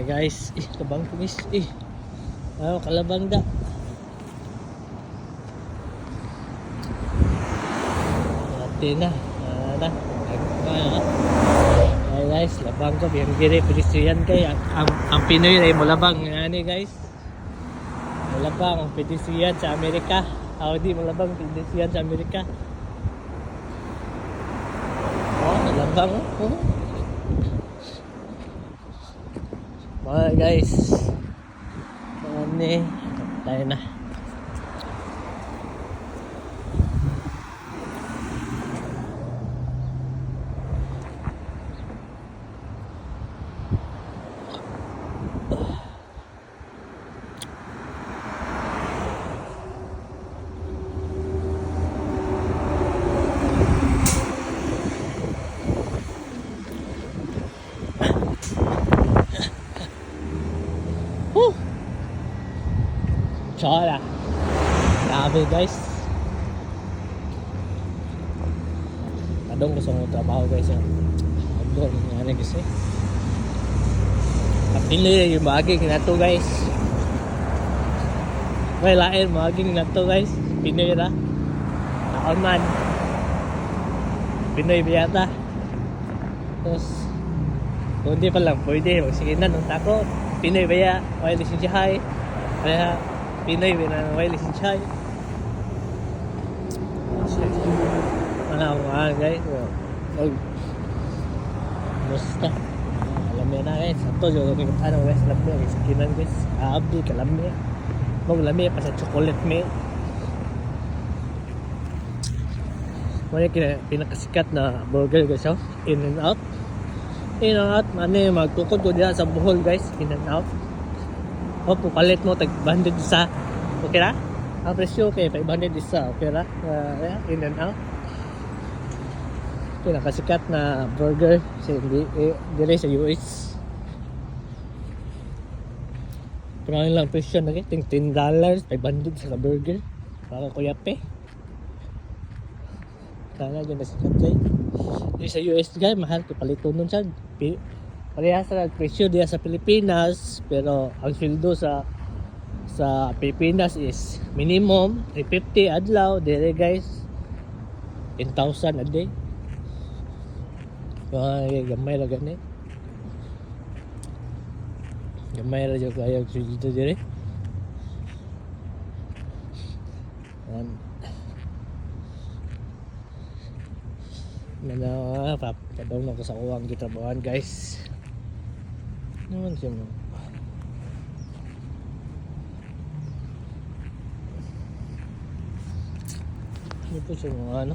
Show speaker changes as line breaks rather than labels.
Ay guys, kabang kumis kalabang da. Ate na. Na. Ay guys, labang ko biang gire pedestrian kay ang Pinoy ay mulabang ngani guys. Mulabang ang pedestrian sa Amerika. Di mulabang pedestrian sa Amerika. Labang mga guys, tayo na. Tsara. Grabe guys. Kadong gusto mong trabaho guys. Abdol nga na guys At hindi yung maging na to guys. May lain maging na to guys. Pinoy na. Naon man. Pinoy biyata. Tapos kung hindi pa lang pwede. Sige na nung tako. Pinoy baya. May lisensyahay. Kaya Pinoy na may lisensya. Ano guys? Basta. Alam mo na guys. Ito yung ano guys. Alam mo guys. Kinan guys. Abdi kalami. Lami pa sa chocolate milk. Muna pinakasikat na burger guys. In and out. In and out. Magtukod ko dyan sa Bohol guys. In and out. Pupalit mo tag 100 isa. Okay na? Ang presyo kay 500 isa. Okay na? In and out. Pinakasikat na burger sa dire sa US. Pero lang presyo na kay $10, 500 sa burger. Para kuyape. Sana dyan na sikat guys. Dire sa US guys, mahal kapalito nun siya. Parehas sa presyo diya sa Pilipinas, pero ang sweldo sa Pilipinas is minimum 350 adlaw, dire guys 10,000 a day. Gamay ra gani. Gamay ra jud kayo sweldo dire. Padong na ko sa uwang gitrabahan guys. Naman siya mo. Ito siya mga ano.